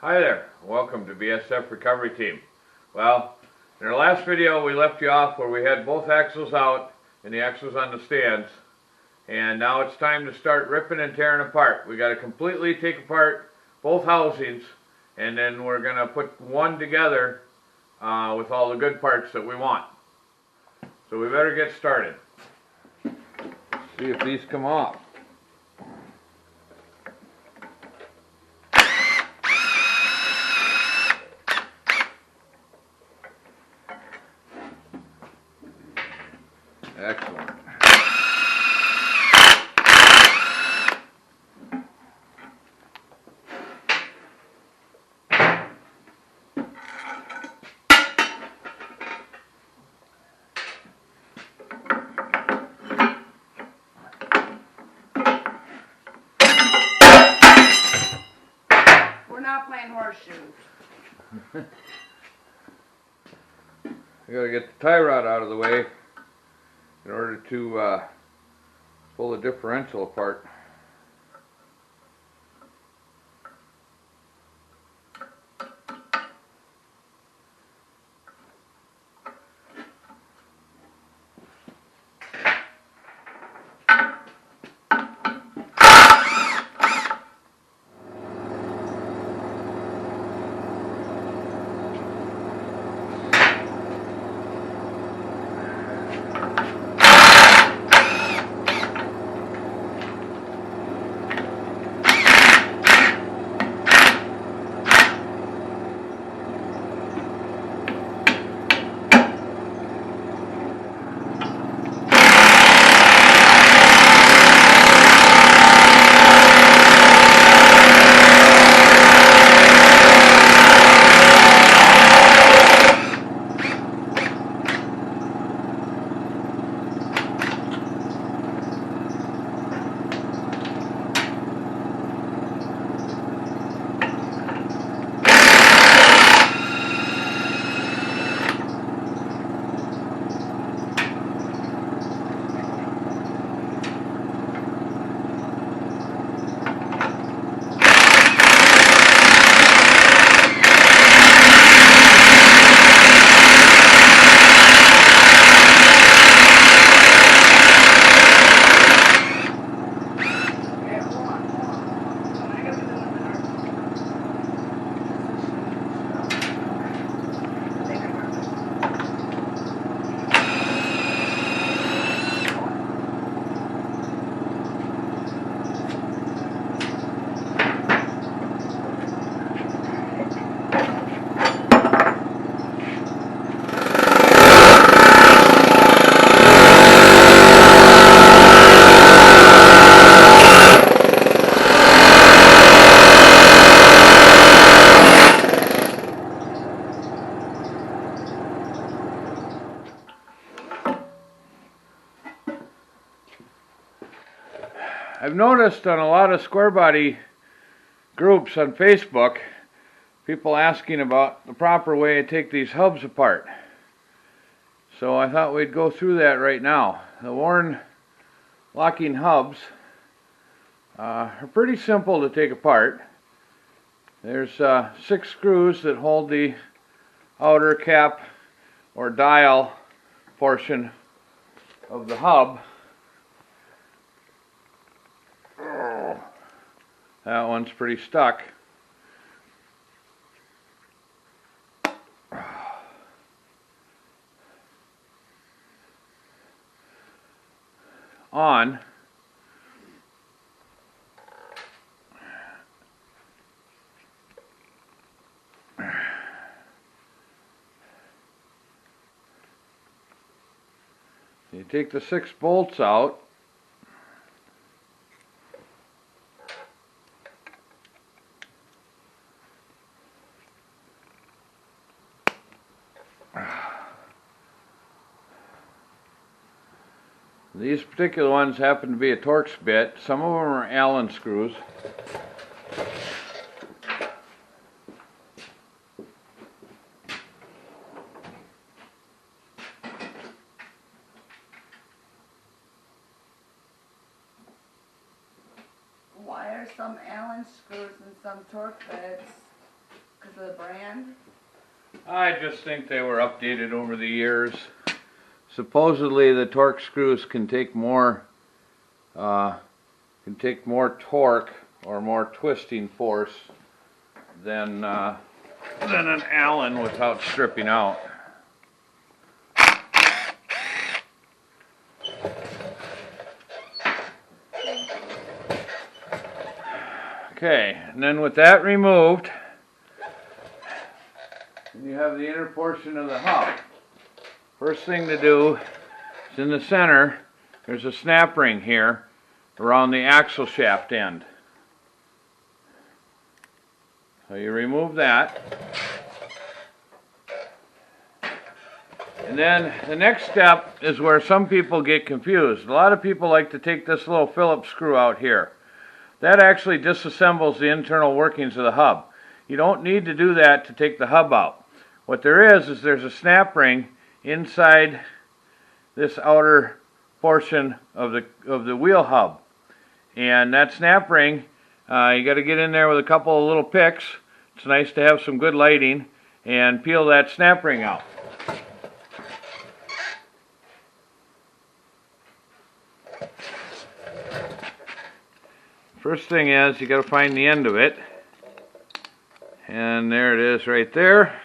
Hi there, welcome to BSF Recovery Team. Well, in our last video we left you off where we had both axles out and the axles on the stands, and now it's time to start ripping and tearing apart. We got to completely take apart both housings, and then we're going to put one together with all the good parts that we want. So we better get started. See if these come off. Excellent. We're not playing horseshoes. I gotta get the tie rod out of the way in order to pull the differential apart. I've noticed on a lot of square body groups on Facebook, people asking about the proper way to take these hubs apart. So I thought we'd go through that right now. The Warren locking hubs are pretty simple to take apart. There's 6 screws that hold the outer cap or dial portion of the hub. That one's pretty stuck. On. You take the 6 bolts out. These particular ones happen to be a Torx bit. Some of them are Allen screws. Why are some Allen screws and some Torx bits? Because of the brand? I just think they were updated over the years. Supposedly the torque screws can take more torque or more twisting force than an Allen without stripping out. Okay, and then with that removed, you have the inner portion of the hub. First thing to do is in the center, there's a snap ring here around the axle shaft end. So you remove that. And then the next step is where some people get confused. A lot of people like to take this little Phillips screw out here. That actually disassembles the internal workings of the hub. You don't need to do that to take the hub out. What there is there's a snap ring inside this outer portion of the wheel hub. And that snap ring, you got to get in there with a couple of little picks. It's nice to have some good lighting and peel that snap ring out. First thing is you got to find the end of it, and there it is right there.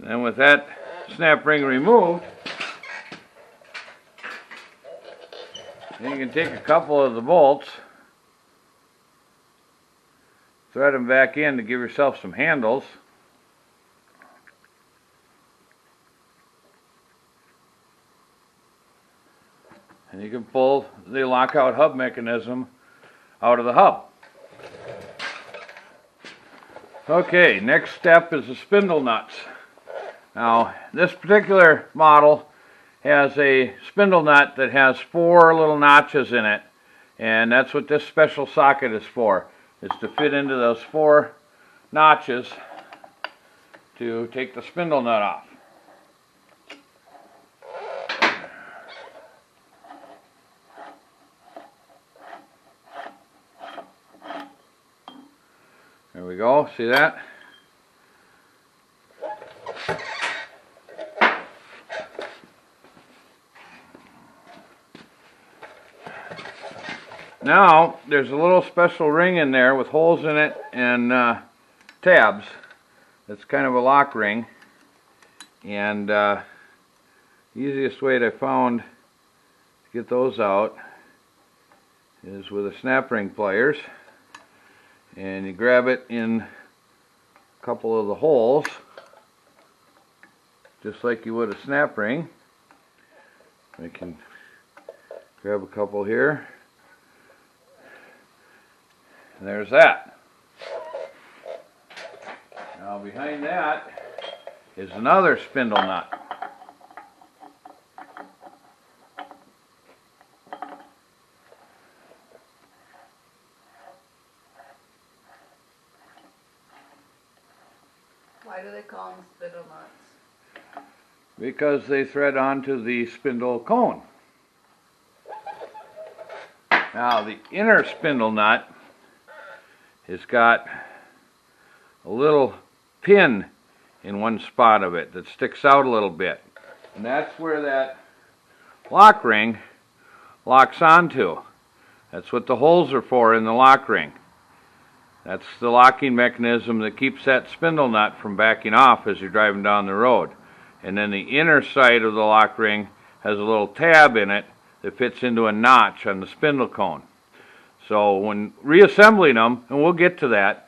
And with that snap ring removed, then you can take a couple of the bolts, thread them back in to give yourself some handles. And you can pull the lockout hub mechanism out of the hub. Okay, next step is the spindle nuts. Now, this particular model has a spindle nut that has 4 little notches in it, and that's what this special socket is for. It's to fit into those 4 notches to take the spindle nut off. There we go, see that? Now, there's a little special ring in there with holes in it and tabs. It's kind of a lock ring. And the easiest way that I found to get those out is with a snap ring pliers. And you grab it in a couple of the holes, just like you would a snap ring. I can grab a couple here. And there's that. Now behind that is another spindle nut. Why do they call them spindle nuts? Because they thread onto the spindle cone. Now the inner spindle nut has got a little pin in one spot of it that sticks out a little bit. And that's where that lock ring locks onto. That's what the holes are for in the lock ring. That's the locking mechanism that keeps that spindle nut from backing off as you're driving down the road. And then the inner side of the lock ring has a little tab in it that fits into a notch on the spindle cone. So when reassembling them, and we'll get to that,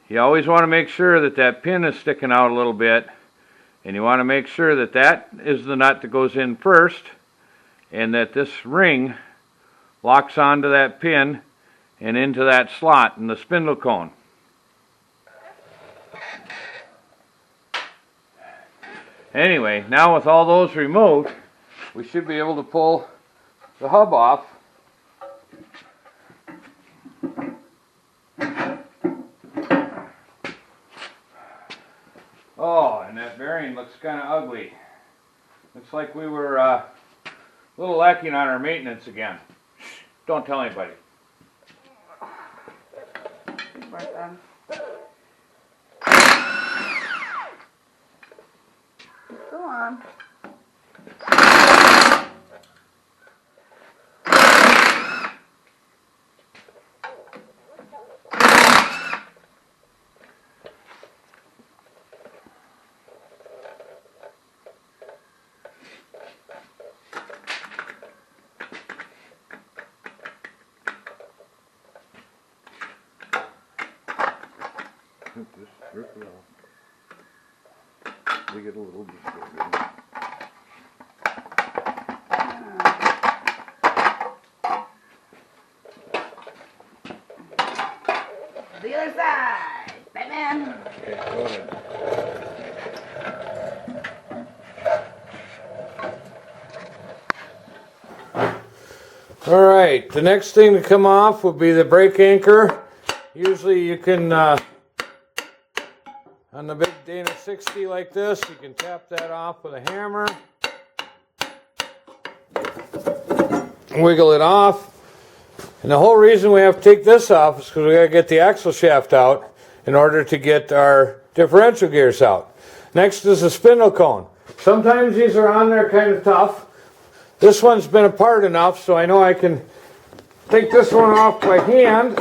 you always want to make sure that that pin is sticking out a little bit, and you want to make sure that that is the nut that goes in first, and that this ring locks onto that pin and into that slot in the spindle cone. Anyway, now with all those removed, we should be able to pull the hub off. Oh, and that bearing looks kind of ugly. Looks like we were a little lacking on our maintenance again. Shh, don't tell anybody. Right then. Go on. Just rip it off. We get a little distorted. The other side, Batman. Okay, go ahead. All right, the next thing to come off will be the brake anchor. Usually you can, on the big Dana 60 like this, you can tap that off with a hammer. Wiggle it off. And the whole reason we have to take this off is because we got to get the axle shaft out in order to get our differential gears out. Next is the spindle cone. Sometimes these are on there kind of tough. This one's been apart enough so I know I can take this one off by hand.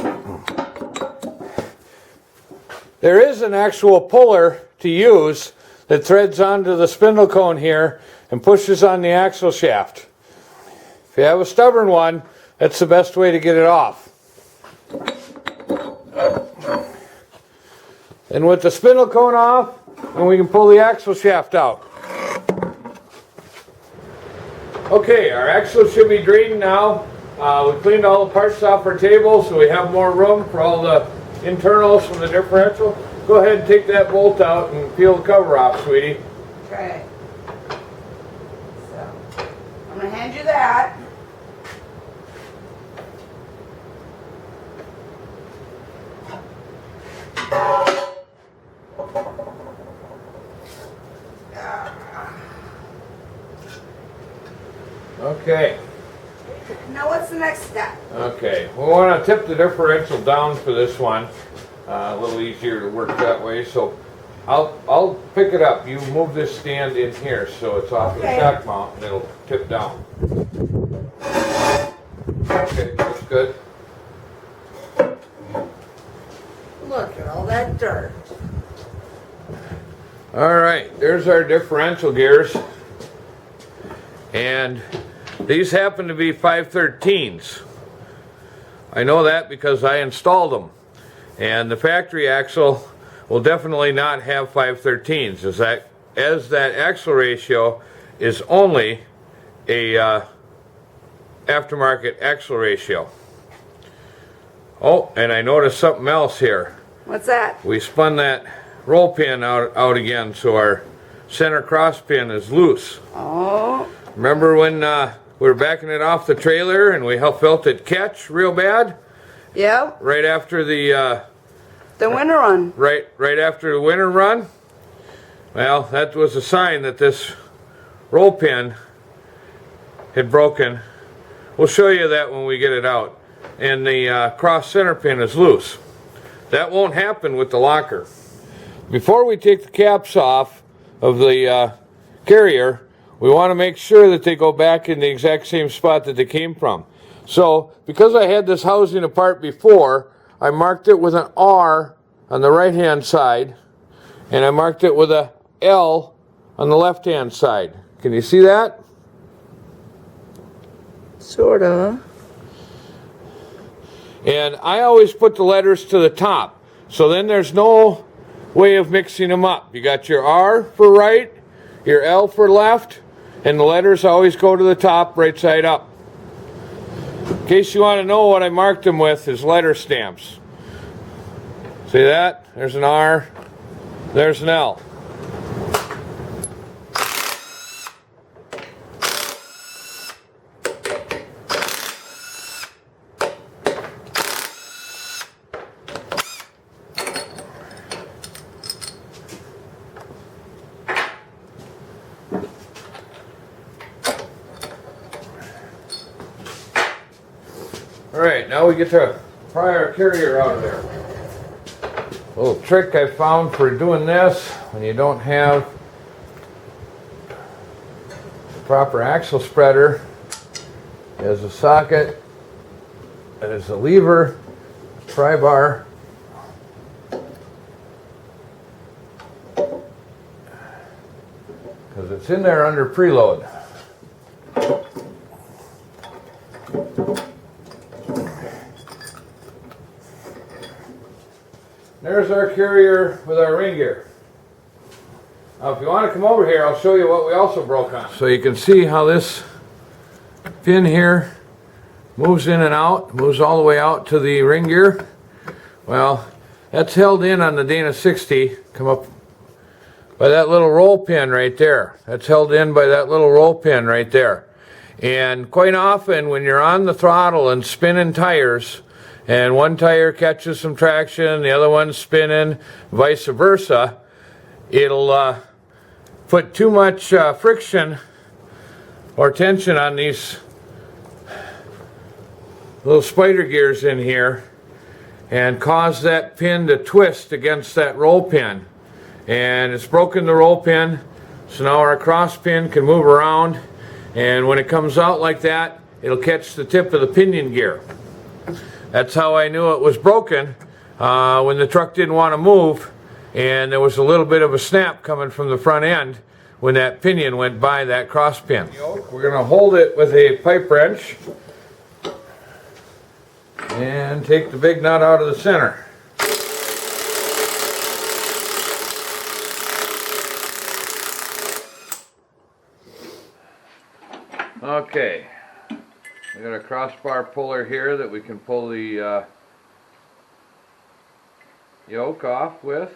There is an actual puller to use that threads onto the spindle cone here and pushes on the axle shaft. If you have a stubborn one, that's the best way to get it off. And with the spindle cone off, and we can pull the axle shaft out. Okay, our axle should be drained now. We cleaned all the parts off our table so we have more room for all the internals from the differential. Go ahead and take that bolt out and peel the cover off, sweetie. Okay. So, I'm going to hand you that. Okay. Now what's the next step? Okay, we want to tip the differential down for this one. A little easier to work that way. So I'll pick it up. You move this stand in here so it's off the shock mount and it'll tip down. Okay, that's good. Look at all that dirt. All right, there's our differential gears. And these happen to be 513s. I know that because I installed them. And the factory axle will definitely not have 513s, as that axle ratio is only a aftermarket axle ratio. Oh, and I noticed something else here. What's that? We spun that roll pin out again, so our center cross pin is loose. Oh. Remember when we were backing it off the trailer and we felt it catch real bad? Yep. Right after the winter run. Right after the winter run. Well, that was a sign that this roll pin had broken. We'll show you that when we get it out. And the cross center pin is loose. That won't happen with the locker. Before we take the caps off of the carrier, we want to make sure that they go back in the exact same spot that they came from. So, because I had this housing apart before, I marked it with an R on the right hand side, and I marked it with a L on the left hand side. Can you see that? Sorta. And I always put the letters to the top. So then there's no way of mixing them up. You got your R for right, your L for left, and the letters always go to the top, right side up. In case you want to know what I marked them with is letter stamps. See that? There's an R, there's an L. Alright, now we get to pry our carrier out of there. A little trick I found for doing this when you don't have the proper axle spreader is a socket, there's a lever, pry bar, because it's in there under preload. There's our carrier with our ring gear. Now if you want to come over here, I'll show you what we also broke on. So you can see how this pin here moves in and out, moves all the way out to the ring gear. Well, that's held in on the Dana 60, come up by that little roll pin right there. That's held in by that little roll pin right there. And quite often when you're on the throttle and spinning tires, and one tire catches some traction, the other one's spinning, vice versa, it'll put too much friction or tension on these little spider gears in here and cause that pin to twist against that roll pin. And it's broken the roll pin, so now our cross pin can move around, and when it comes out like that, it'll catch the tip of the pinion gear. That's how I knew it was broken, when the truck didn't want to move and there was a little bit of a snap coming from the front end when that pinion went by that cross pin. We're going to hold it with a pipe wrench and take the big nut out of the center. Okay. We got a crossbar puller here that we can pull the yoke off with.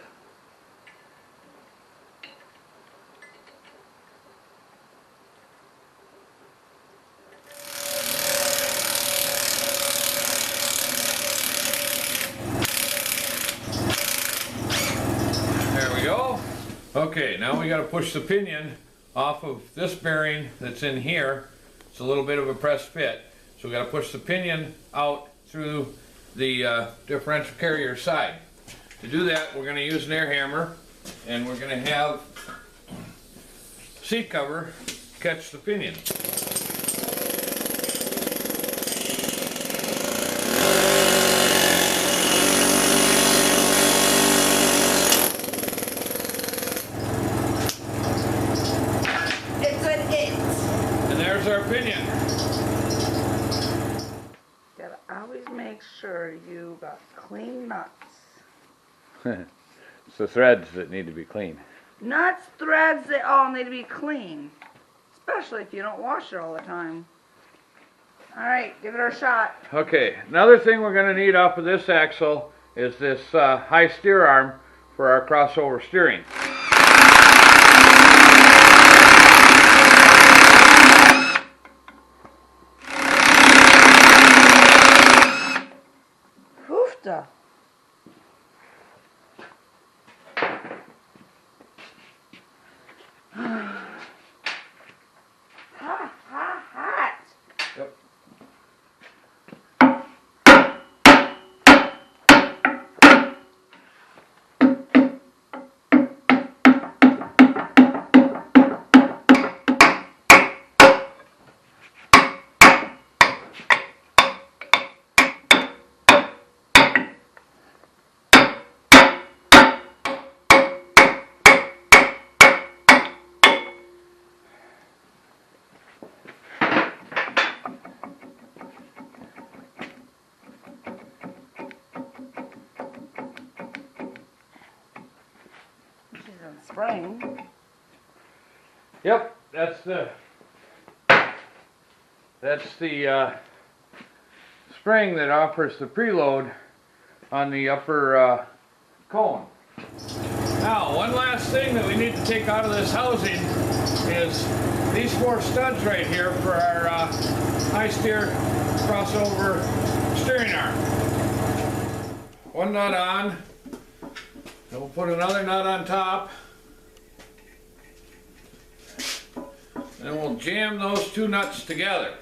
There we go. Okay, now we got to push the pinion off of this bearing that's in here. It's a little bit of a press fit. So we got to push the pinion out through the differential carrier side. To do that, we're going to use an air hammer, and we're going to have seat cover catch the pinion. It's an it. And there's our pinion. Gotta always make sure you got clean nuts. It's the threads that need to be clean. Nuts, threads, they all need to be clean. Especially if you don't wash it all the time. Alright, give it a shot. Okay, another thing we're going to need off of this axle is this high steer arm for our crossover steering. Hoofda. Hot. Yep. spring. Yep, that's the spring that offers the preload on the upper cone. Now, one last thing that we need to take out of this housing is these 4 studs right here for our high steer crossover steering arm. One nut on, and we'll put another nut on top. Then we'll jam those 2 nuts together.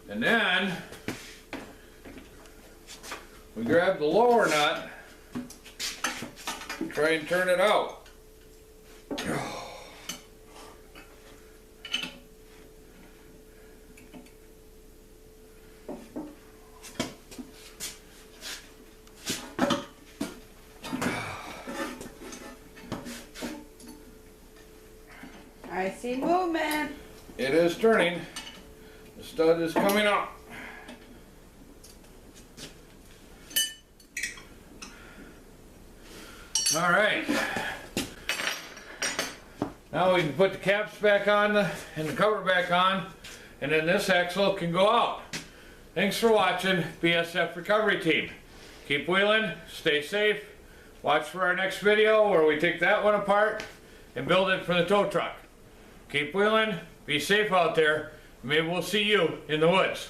And then we grab the lower nut, try and turn it out. I see movement. It is turning. The stud is coming up. All right. Now we can put the caps back on and the cover back on, and then this axle can go out. Thanks for watching, BSF Recovery Team. Keep wheeling, stay safe. Watch for our next video where we take that one apart and build it for the tow truck. Keep wheeling, be safe out there. Maybe we'll see you in the woods.